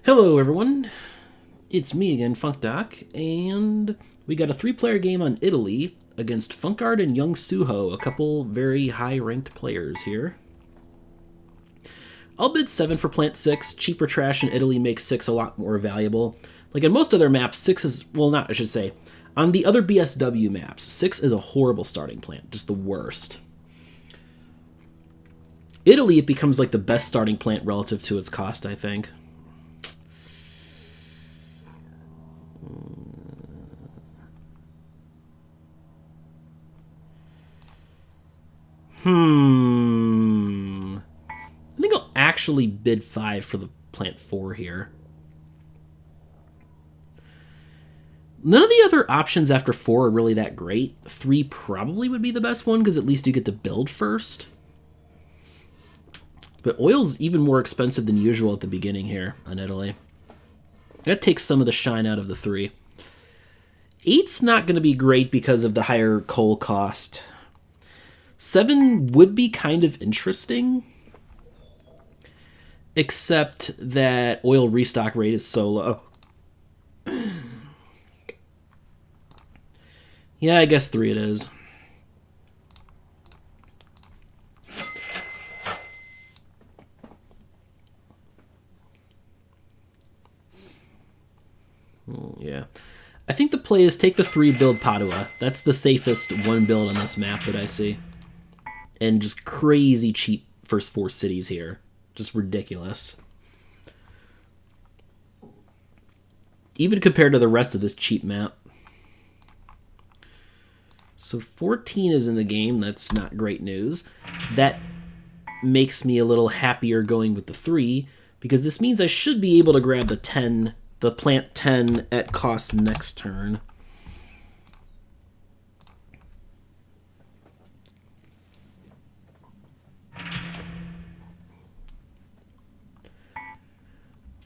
Hello everyone, it's me again, Funkdoc, and we got a 3-player game on Italy against Funkard and yungsuho, a couple very high-ranked players here. I'll bid 7 for plant 6. Cheaper trash in Italy makes 6 a lot more valuable. Like in most other maps, 6 is, well not, I should say, on the other BSW maps, 6 is a horrible starting plant, just the worst. Italy, it becomes like the best starting plant relative to its cost, I think. I think I'll actually bid 5 for the plant 4 here. None of the other options after 4 are really that great. 3 probably would be the best one, because at least you get to build first. But oil's even more expensive than usual at the beginning here on Italy. That takes some of the shine out of the 3. 8's not going to be great because of the higher coal cost. 7 would be kind of interesting, except that oil restock rate is so low. Yeah, I guess 3 it is. Yeah. I think the play is take the 3, build Padua. That's the safest one build on this map that I see. And just crazy cheap first 4 cities here. Just ridiculous. Even compared to the rest of this cheap map. So 14 is in the game. That's not great news. That makes me a little happier going with the 3, because this means I should be able to grab the 10, the plant 10 at cost next turn.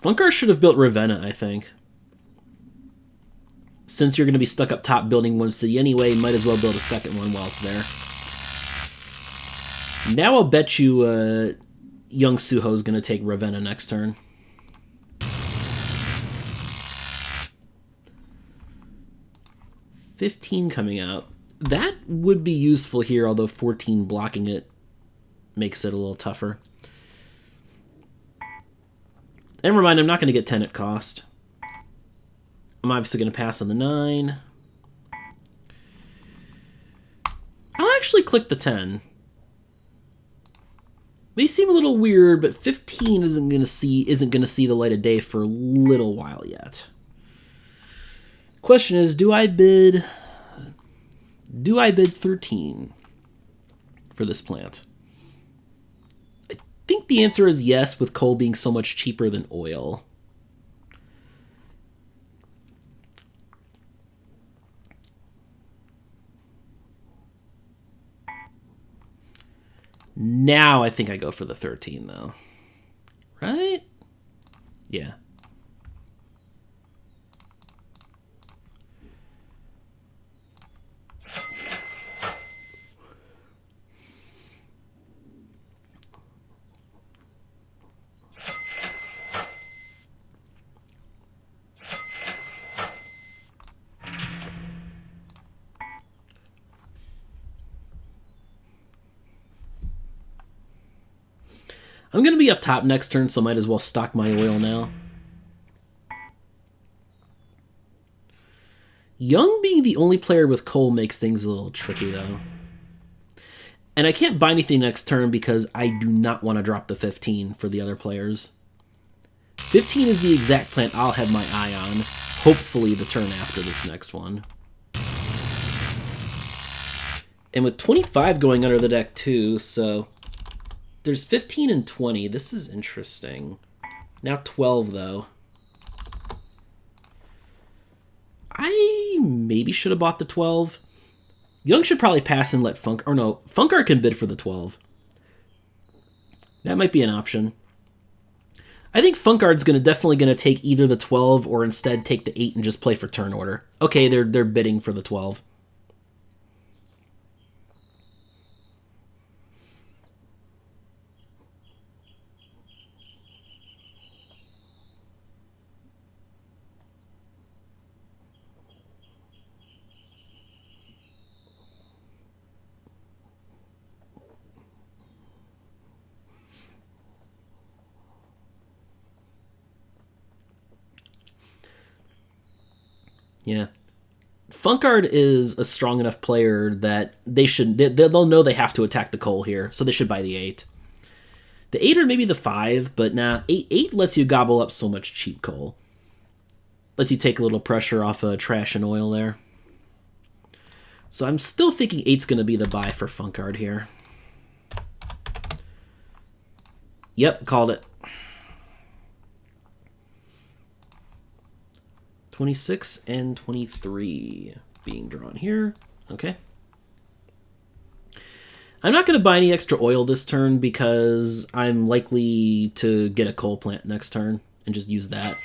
Funkard should have built Ravenna, I think. Since you're going to be stuck up top building one city anyway, might as well build a second one while it's there. Now I'll bet you yungsuho is going to take Ravenna next turn. $15 coming out. That would be useful here, although 14 blocking it makes it a little tougher. Never mind, I'm not going to get 10 at cost. I'm obviously going to pass on the 9. I'll actually click the 10. May seem a little weird, but 15 isn't going to see the light of day for a little while yet. Question is, do I bid 13 for this plant? I think the answer is yes, with coal being so much cheaper than oil. Now I think I go for the 13, though. Right? Yeah. I'm going to be up top next turn, so might as well stock my oil now. Young being the only player with coal makes things a little tricky, though. And I can't buy anything next turn because I do not want to drop the 15 for the other players. 15 is the exact plant I'll have my eye on, hopefully the turn after this next one. And with 25 going under the deck, too, so... There's 15 and 20. This is interesting. Now 12, though. I maybe should have bought the 12. Young should probably pass and let Funkard... Or no, Funkard can bid for the 12. That might be an option. I think Funkard's definitely going to take either the 12 or instead take the 8 and just play for turn order. Okay, they're bidding for the 12. Yeah. Funkard is a strong enough player that they'll know they have to attack the coal here, so they should buy the 8. The 8 or maybe the 5, but nah, 8 lets you gobble up so much cheap coal. Lets you take a little pressure off of trash and oil there. So I'm still thinking 8's going to be the buy for Funkard here. Yep, called it. 26 and 23 being drawn here. Okay. I'm not going to buy any extra oil this turn because I'm likely to get a coal plant next turn and just use that.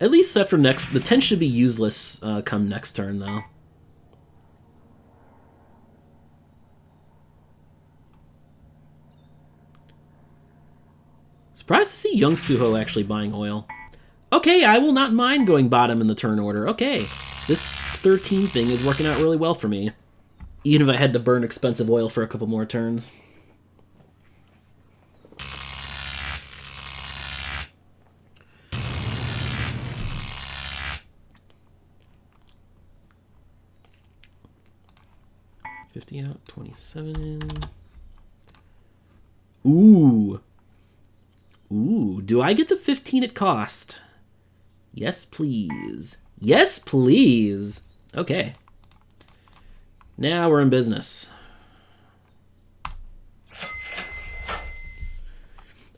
At least set for next. The 10 should be useless come next turn, though. Surprised to see yungsuho actually buying oil. Okay, I will not mind going bottom in the turn order. Okay, this 13 thing is working out really well for me. Even if I had to burn expensive oil for a couple more turns. $50 out, 27 in. Ooh. Ooh, do I get the 15 at cost? Yes, please. Yes, please. Okay. Now we're in business.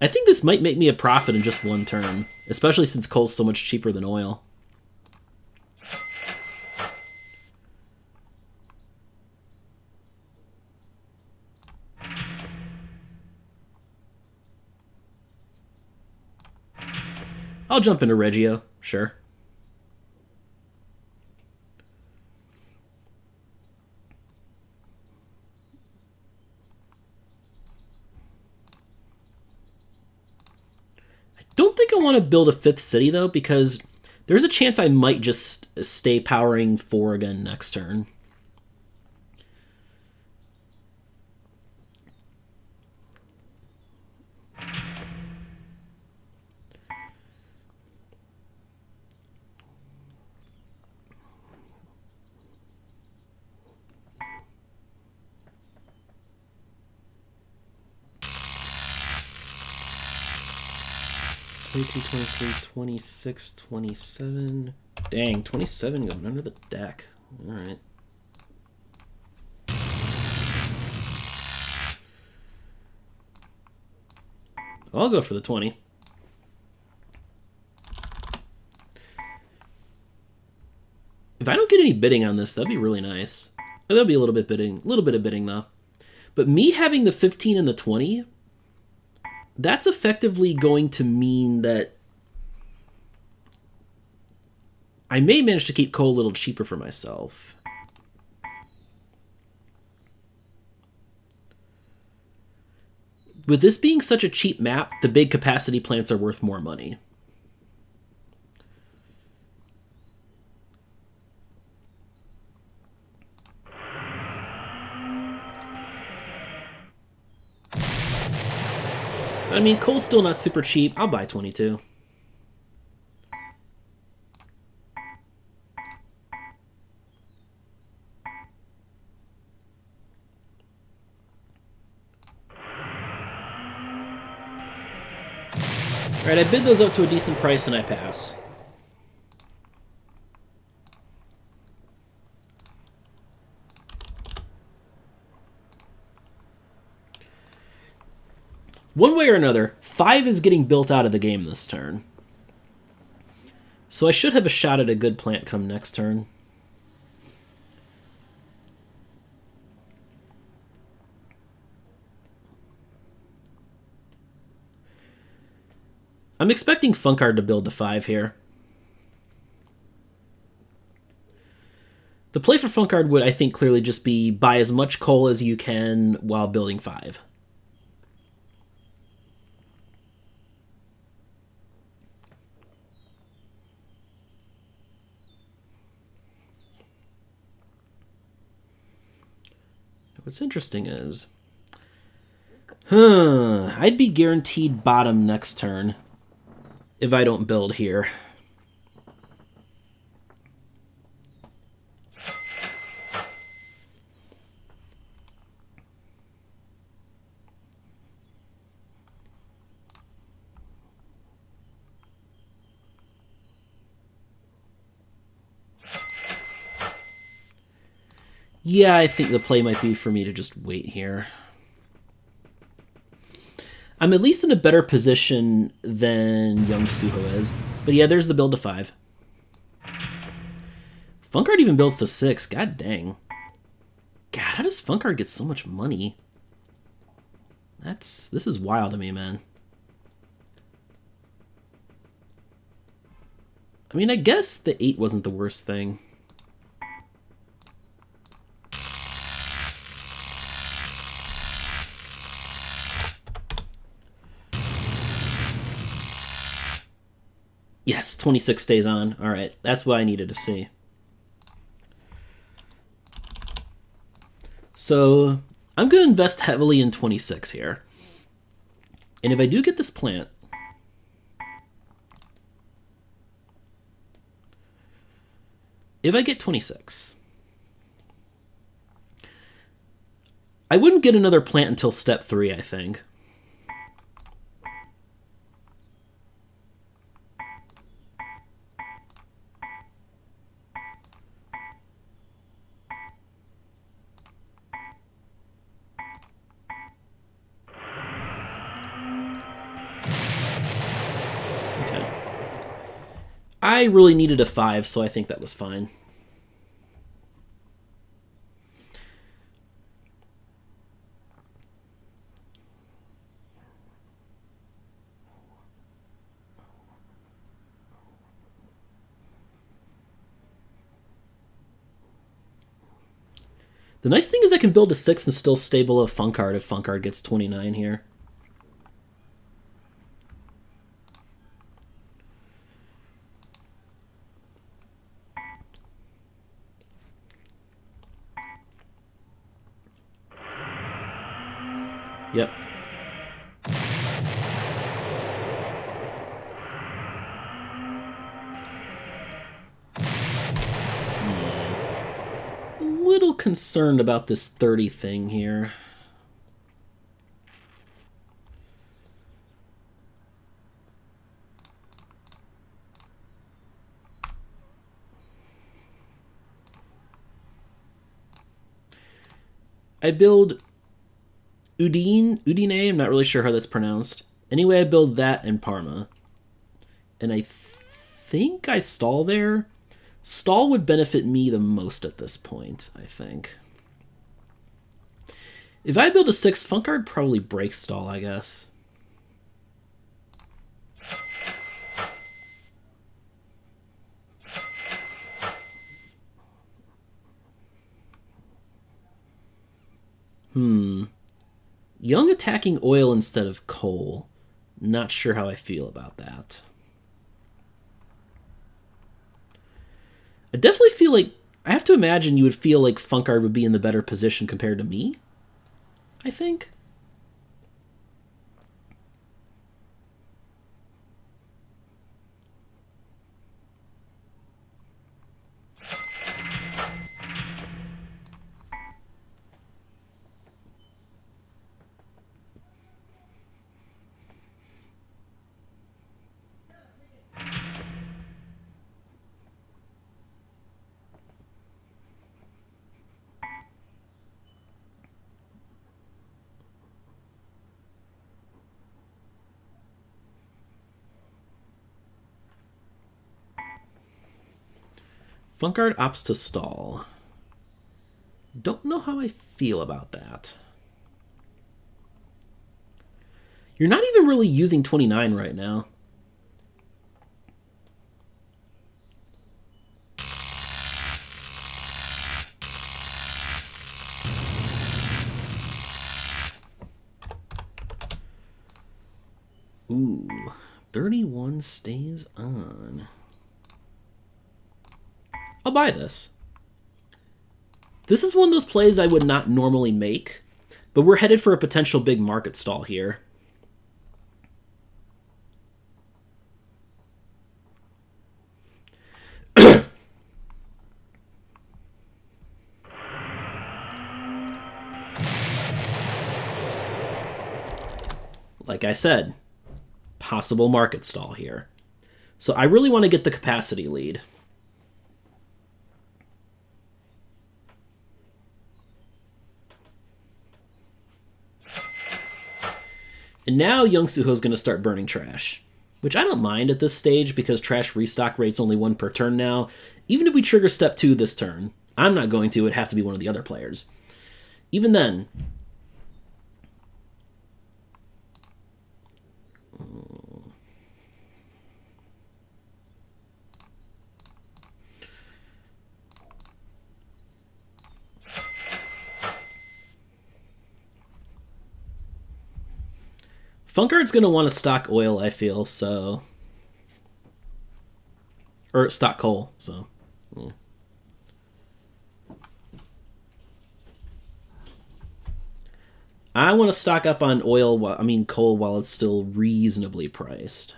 I think this might make me a profit in just one turn, especially since coal's so much cheaper than oil. I'll jump into Reggio, sure. I don't think I want to build a 5th city, though, because there's a chance I might just stay powering 4 again next turn. $22, $23, $26, $27. Dang, 27 going under the deck. All right. I'll go for the 20. If I don't get any bidding on this, that'd be really nice. There'll be a little bit of bidding though. But me having the 15 and the 20, that's effectively going to mean that I may manage to keep coal a little cheaper for myself. With this being such a cheap map, the big capacity plants are worth more money. I mean, coal's still not super cheap. I'll buy 22. Alright, I bid those up to a decent price and I pass. One way or another, 5 is getting built out of the game this turn. So I should have a shot at a good plant come next turn. I'm expecting Funkard to build to 5 here. The play for Funkard would, I think, clearly just be buy as much coal as you can while building 5. What's interesting is, I'd be guaranteed bottom next turn if I don't build here. Yeah, I think the play might be for me to just wait here. I'm at least in a better position than yungsuho is. But yeah, there's the build to 5. Funkard even builds to 6. God dang. God, how does Funkard get so much money? This is wild to me, man. I mean, I guess the 8 wasn't the worst thing. Yes, 26 stays on. All right, that's what I needed to see. So I'm going to invest heavily in 26 here. And if I do get this plant, if I get 26, I wouldn't get another plant until step 3, I think. I really needed a 5, so I think that was fine. The nice thing is I can build a 6 and still stay below Funkard if Funkard gets 29 here. Yep. A little concerned about this 30 thing here. I build Udine, I'm not really sure how that's pronounced. Anyway, I build that in Parma. And I think I stall there. Stall would benefit me the most at this point, I think. If I build a 6, Funkard probably breaks stall, I guess. Young attacking oil instead of coal. Not sure how I feel about that. I definitely feel like... I have to imagine you would feel like Funkard would be in the better position compared to me, I think. Funkard opts to stall. Don't know how I feel about that. You're not even really using 29 right now. Ooh, 31 stays on. I'll buy this. This is one of those plays I would not normally make, but we're headed for a potential big market stall here. Like I said, possible market stall here. So I really want to get the capacity lead. And now Yungsuho is going to start burning trash, which I don't mind at this stage because trash restock rate's only 1 per turn now. Even if we trigger step 2 this turn, I'm not going to. It'd have to be one of the other players. Even then, Funkard's going to want to stock oil, I feel, so... Or stock coal, so... Yeah. I want to stock up on coal while it's still reasonably priced.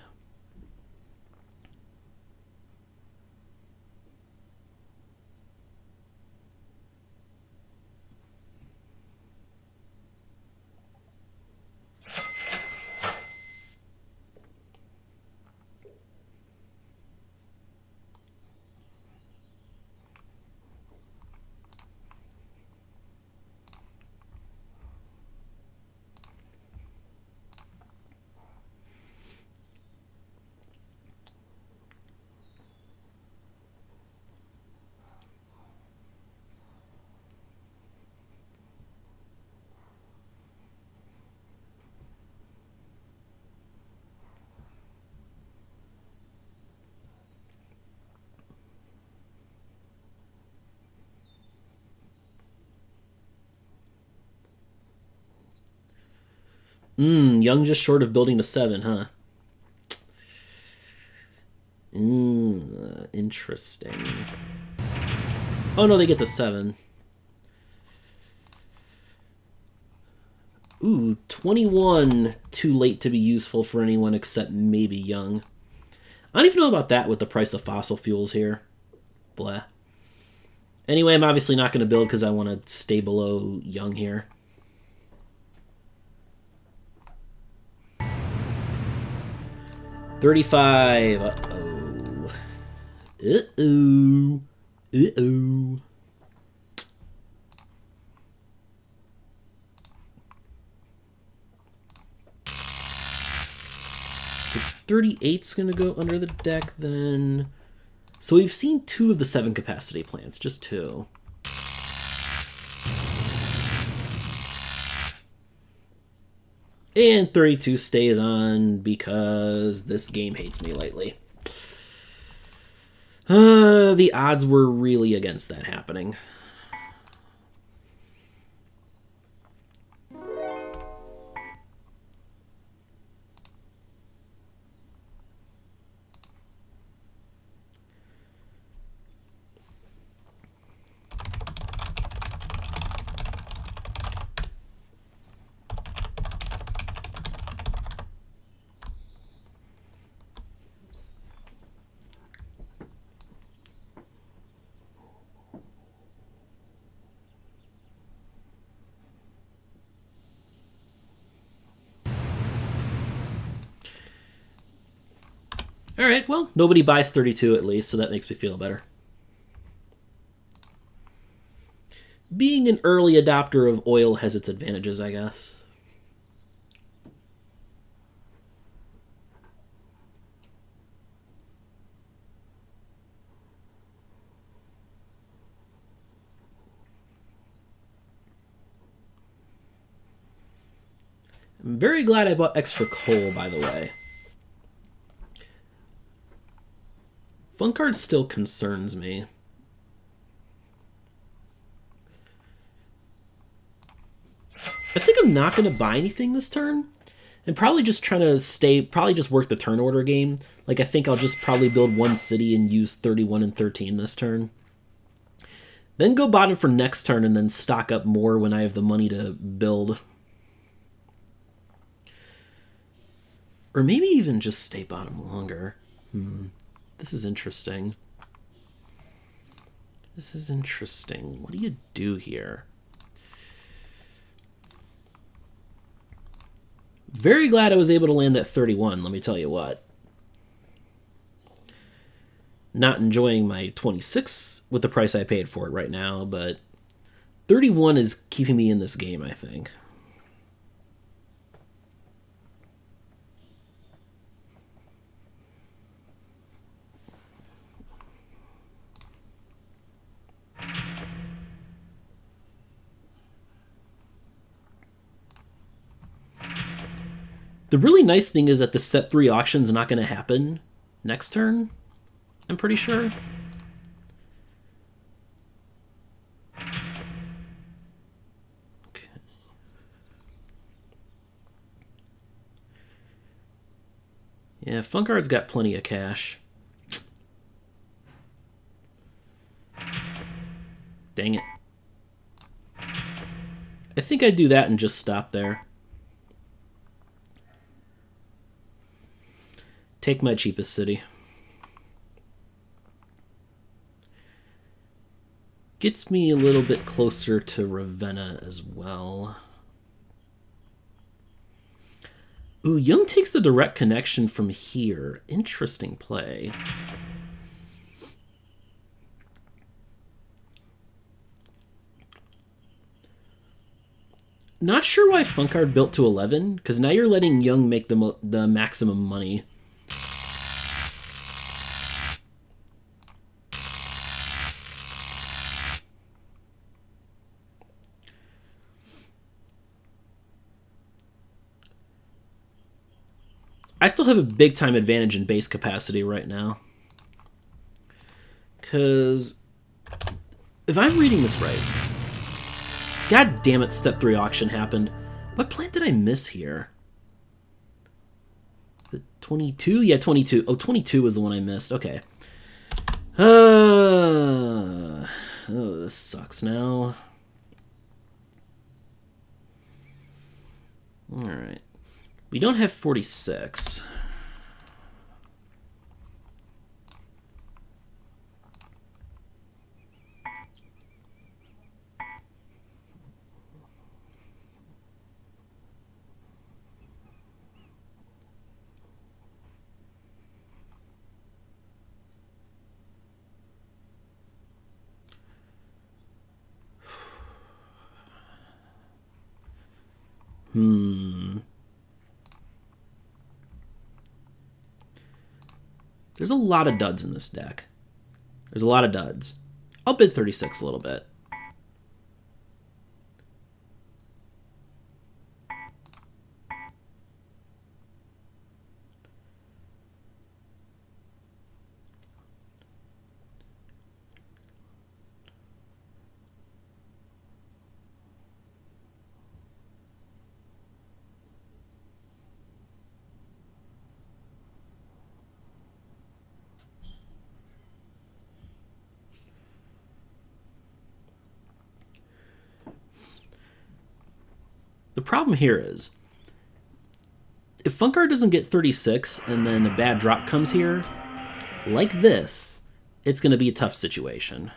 Young just short of building to 7, huh? Interesting. Oh no, they get to 7. Ooh, 21 too late to be useful for anyone except maybe Young. I don't even know about that with the price of fossil fuels here. Blah. Anyway, I'm obviously not going to build because I want to stay below Young here. $35. Uh-oh. Uh-oh. Uh-oh. So 38's going to go under the deck then. So we've seen 2 of the 7 capacity plants, just 2. And 32 stays on because this game hates me lately. The odds were really against that happening. Alright, well, nobody buys 32 at least, so that makes me feel better. Being an early adopter of oil has its advantages, I guess. I'm very glad I bought extra coal, by the way. Funkard still concerns me. I think I'm not going to buy anything this turn, And probably just trying to probably just work the turn order game. Like, I think I'll just probably build one city and use 31 and 13 this turn. Then go bottom for next turn and then stock up more when I have the money to build. Or maybe even just stay bottom longer. This is interesting. This is interesting. What do you do here? Very glad I was able to land that 31, let me tell you what. Not enjoying my 26 with the price I paid for it right now, but 31 is keeping me in this game, I think. The really nice thing is that the set 3 auction is not going to happen next turn, I'm pretty sure. Okay. Yeah, Funkard's got plenty of cash. Dang it. I think I'd do that and just stop there. Take my cheapest city. Gets me a little bit closer to Ravenna as well. Ooh, Young takes the direct connection from here. Interesting play. Not sure why Funkard built to 11, because now you're letting Young make the maximum money. I still have a big time advantage in base capacity right now. Because if I'm reading this right, god damn it, step 3 auction happened. What plant did I miss here? The 22? Yeah, 22. Oh, 22 was the one I missed. Okay. Oh, this sucks now. Alright. We don't have 46. There's a lot of duds in this deck. There's a lot of duds. I'll bid 36 a little bit. The problem here is, if Funkard doesn't get 36 and then a bad drop comes here, like this, it's going to be a tough situation.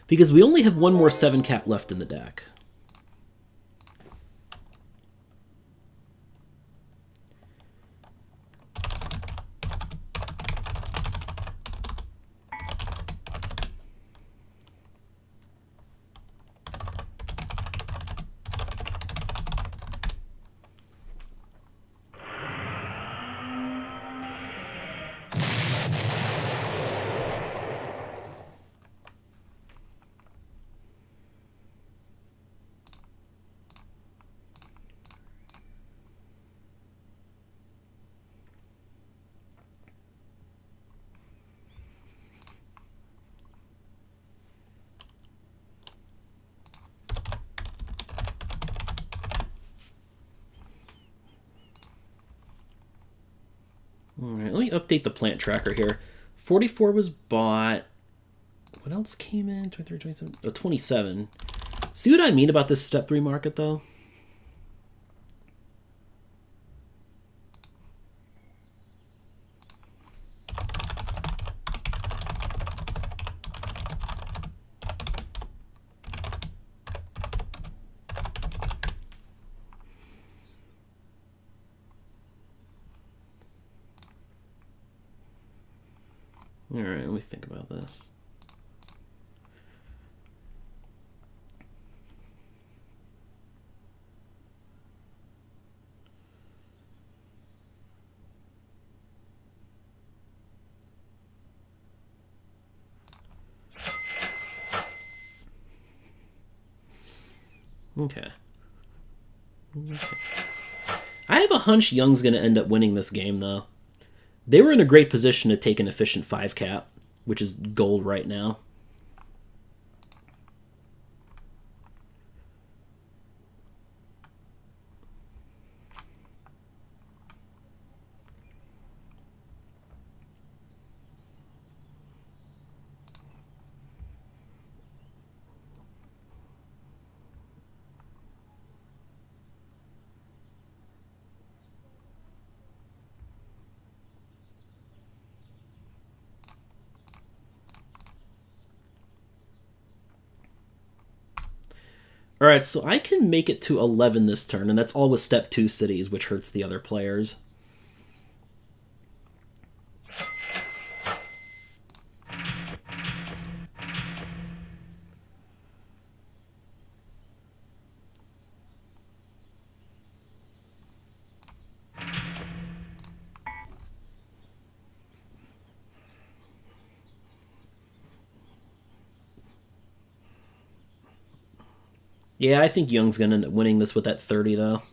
Because we only have one more 7 cap left in the deck. update the plant tracker here. 44 was bought. What else came in? 23, 27. Oh, 27. See what I mean about this step 3 market, though? All right, let me think about this. Okay. I have a hunch Young's going to end up winning this game, though. They were in a great position to take an efficient 5 cap, which is gold right now. All right, so I can make it to 11 this turn, and that's all with step 2 cities, which hurts the other players. Yeah, I think Young's going to end up winning this with that 30, though.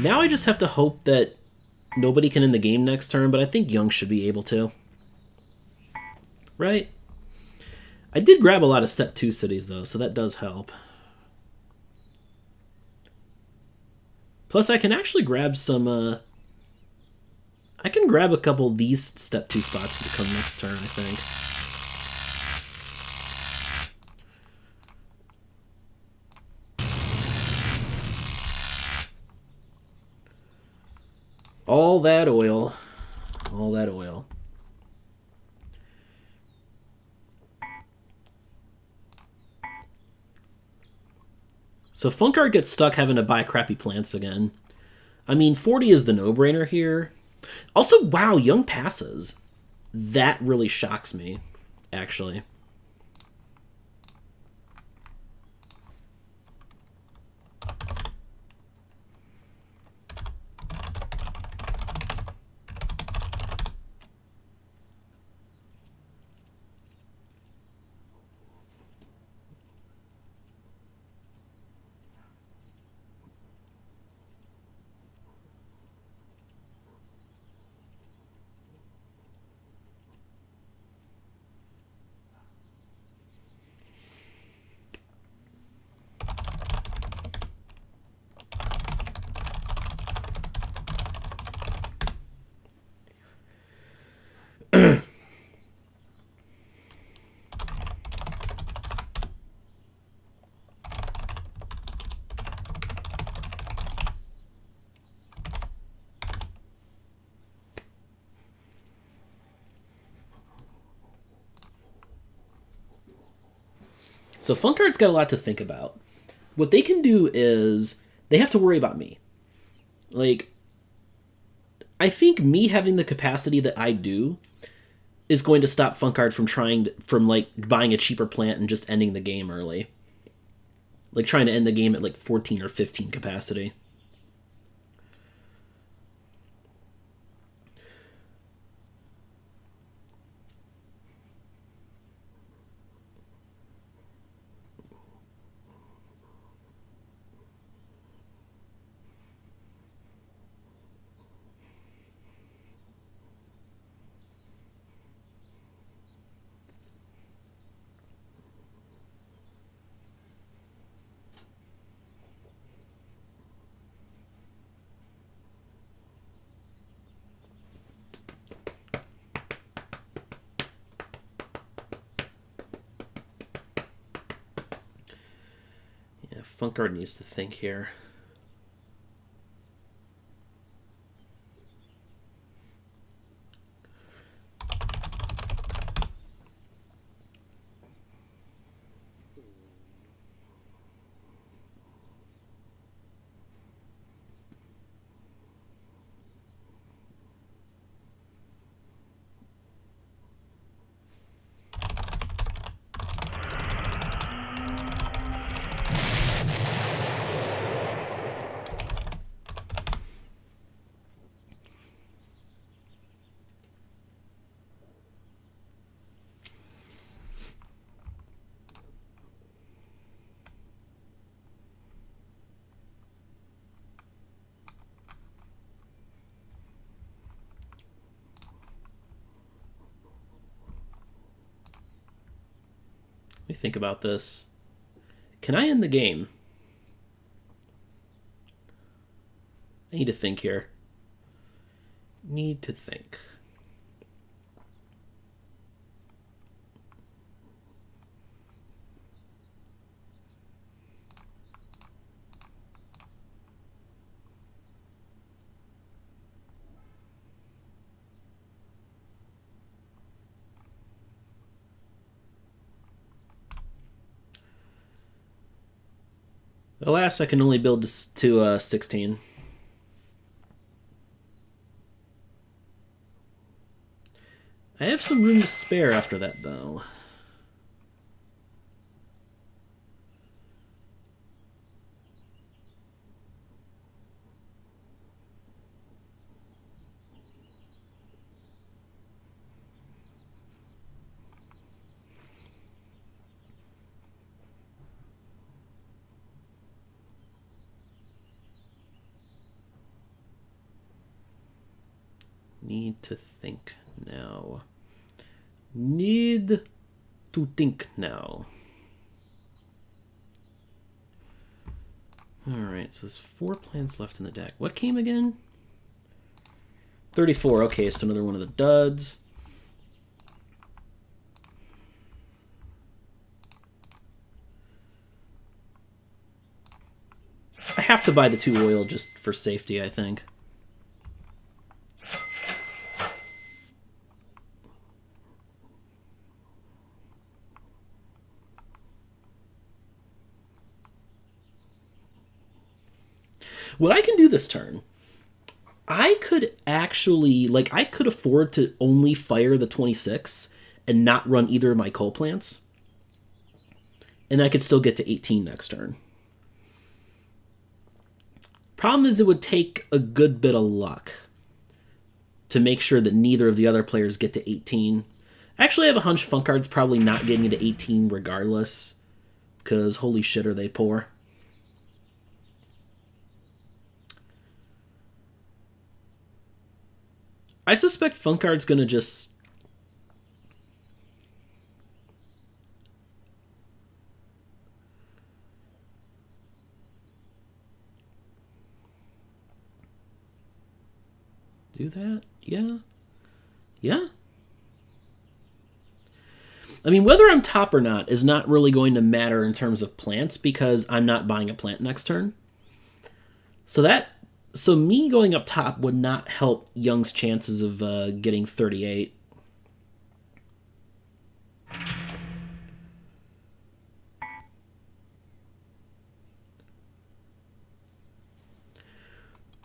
Now I just have to hope that nobody can end the game next turn, but I think Young should be able to. Right? I did grab a lot of step 2 cities, though, so that does help. Plus, I can actually grab some... I can grab a couple of these step 2 spots to come next turn, I think. All that oil. All that oil. So Funkard gets stuck having to buy crappy plants again. I mean, 40 is the no-brainer here. Also, wow, Young passes. That really shocks me, actually. So Funkard's got a lot to think about. What they can do is they have to worry about me. Like, I think me having the capacity that I do is going to stop Funkard from like buying a cheaper plant and just ending the game early. Like trying to end the game at like 14 or 15 capacity. Yeah, Funkard needs to think here. Let me think about this. Can I end the game? I need to think here. Need to think. Alas, I can only build to 16. I have some room to spare after that, though. Need to think now. Need to think now. Alright, so there's 4 plants left in the deck. What came again? 34. Okay, so another one of the duds. I have to buy the 2 oil just for safety, I think. What I can do this turn, I could actually, like, I could afford to only fire the 26 and not run either of my coal plants. And I could still get to 18 next turn. Problem is it would take a good bit of luck to make sure that neither of the other players get to 18. Actually, I have a hunch Funkard's probably not getting to 18 regardless, because holy shit are they poor. I suspect Funkard's gonna just... do that? Yeah. Yeah? I mean, whether I'm top or not is not really going to matter in terms of plants because I'm not buying a plant next turn. So me going up top would not help Young's chances of getting 38.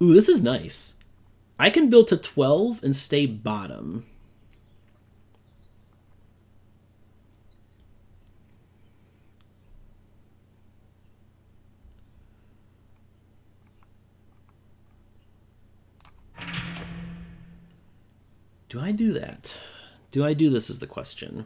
Ooh, this is nice. I can build to 12 and stay bottom. Do I do that? Do I do this is the question.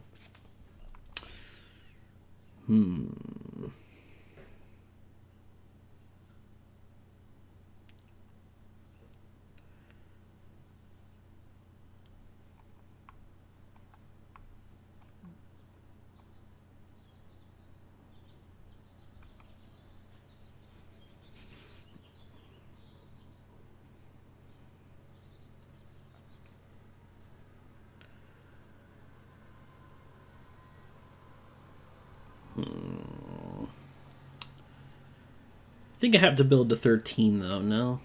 I think I have to build to 13, though, no?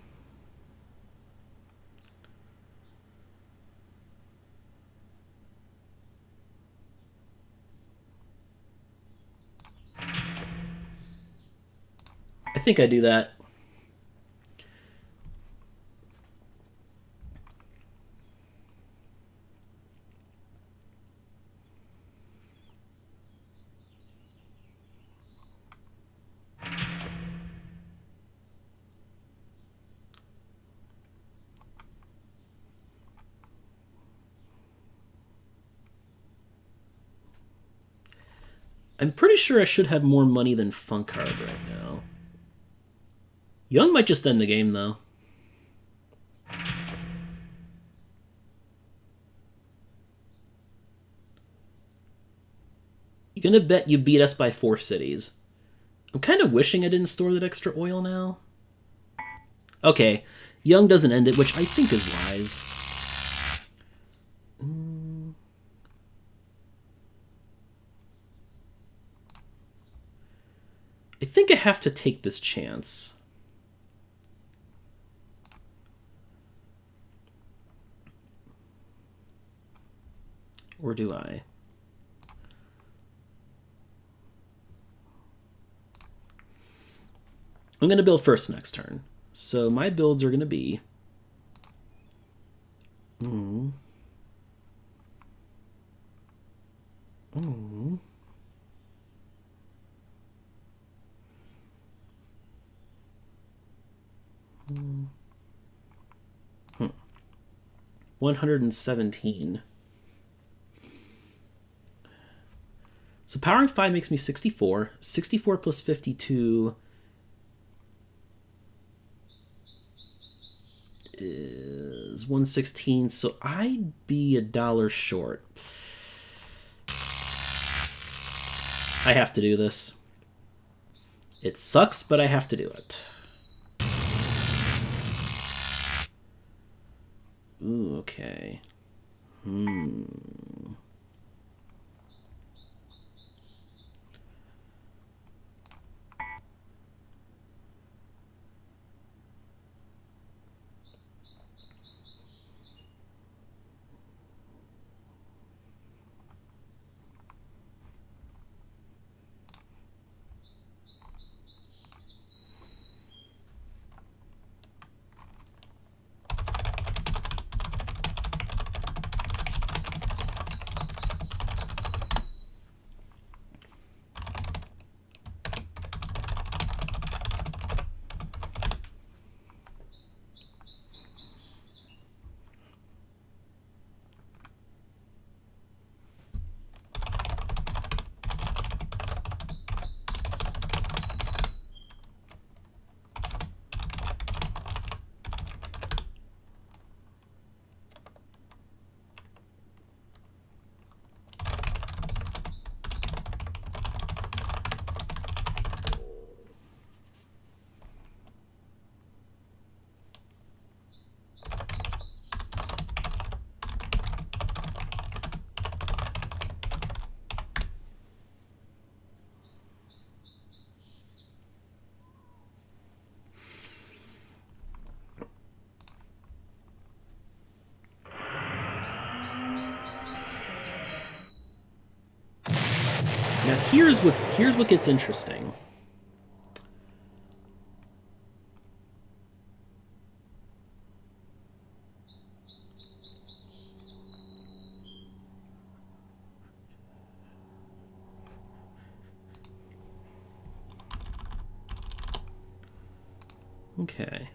I think I do that. I'm pretty sure I should have more money than Funkard right now. Young might just end the game, though. You're gonna bet you beat us by 4 cities. I'm kind of wishing I didn't store that extra oil now. Okay, Young doesn't end it, which I think is wise. I think I have to take this chance. Or do I? I'm going to build first next turn. So my builds are going to be... Hmm. 117. So powering 5 makes me 64. 64 plus 52 is 116. So I'd be $1 short. I have to do this. It sucks, but I have to do it. Ooh, okay. Now here's what gets interesting. Okay.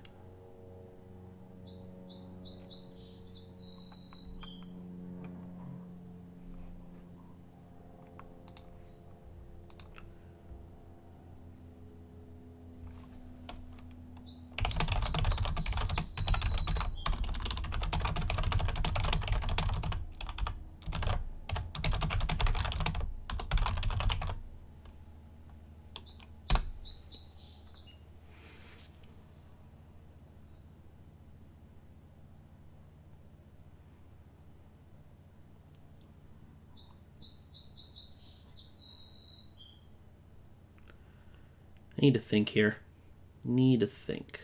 I need to think here. Need to think.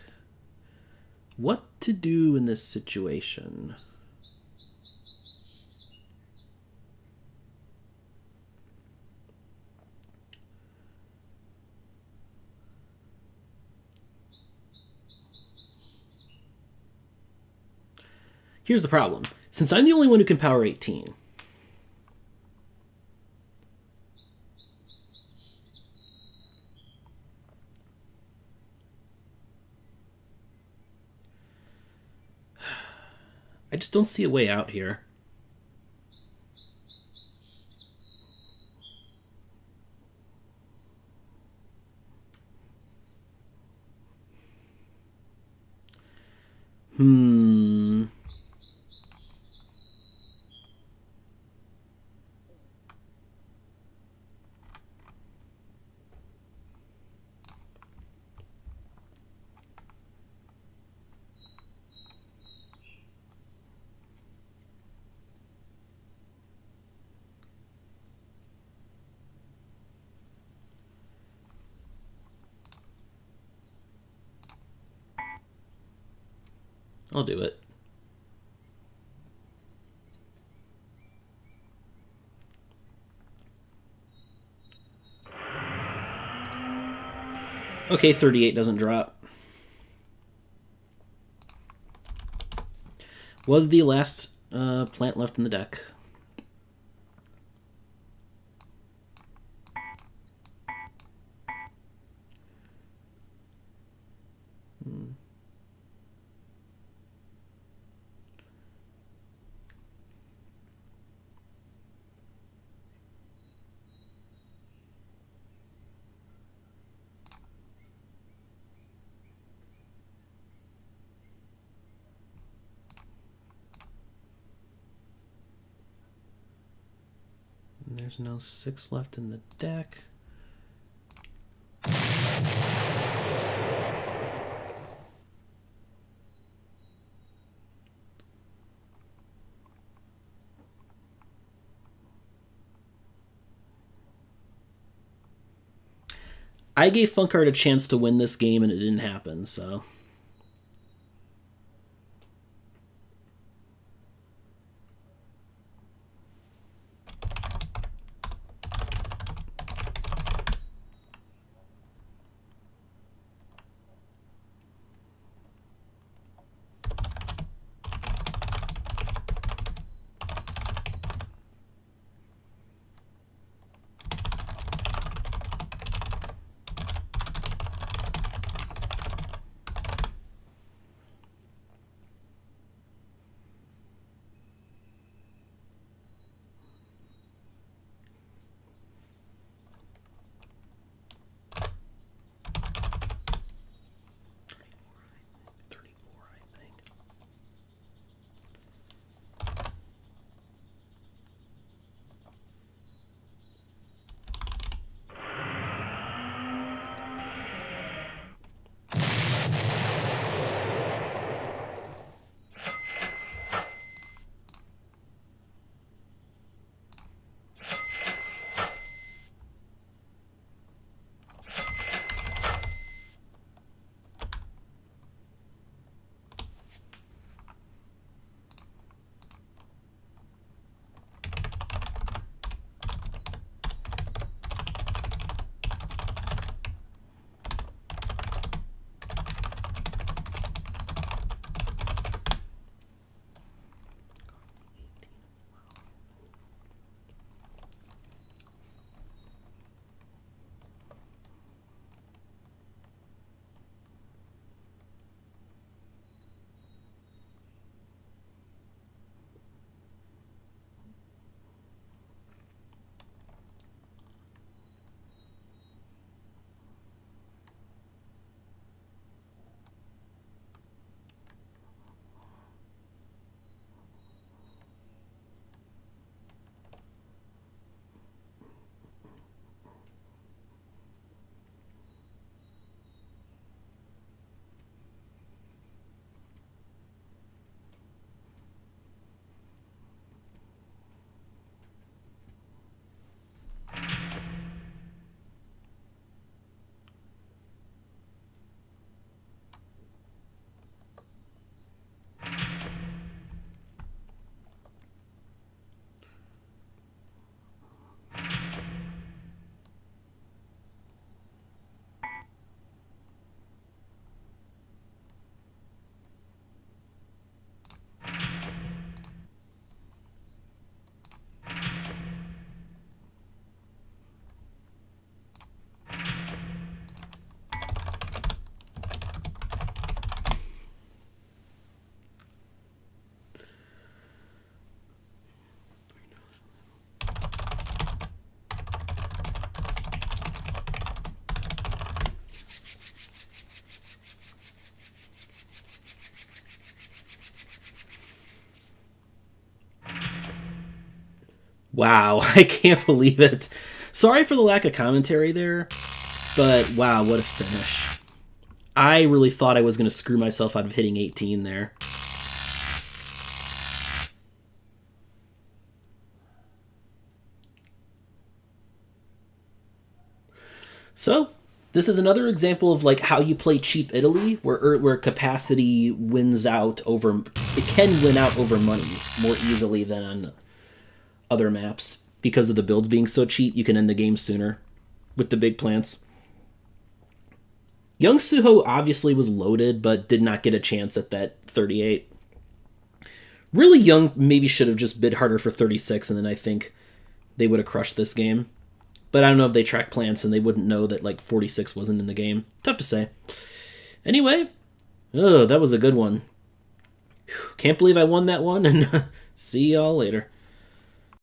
What to do in this situation? Here's the problem. Since I'm the only one who can power 18, I just don't see a way out here. I'll do it. Okay, 38 doesn't drop. Was the last plant left in the deck. There's no 6 left in the deck. I gave Funkard a chance to win this game and it didn't happen, so... Wow, I can't believe it. Sorry for the lack of commentary there, but wow, what a finish. I really thought I was going to screw myself out of hitting 18 there. So, this is another example of like how you play cheap Italy, where capacity wins out over. It can win out over money more easily than on other maps because of the builds being so cheap. You can end the game sooner with the big plants. Yungsuho obviously was loaded, but did not get a chance at that 38. Really Young maybe should have just bid harder for 36, and then I think they would have crushed this game. But I don't know if they track plants and they wouldn't know that like 46 wasn't in the game. Tough to say. Anyway, that was a good one. Can't believe I won that one, and see y'all later.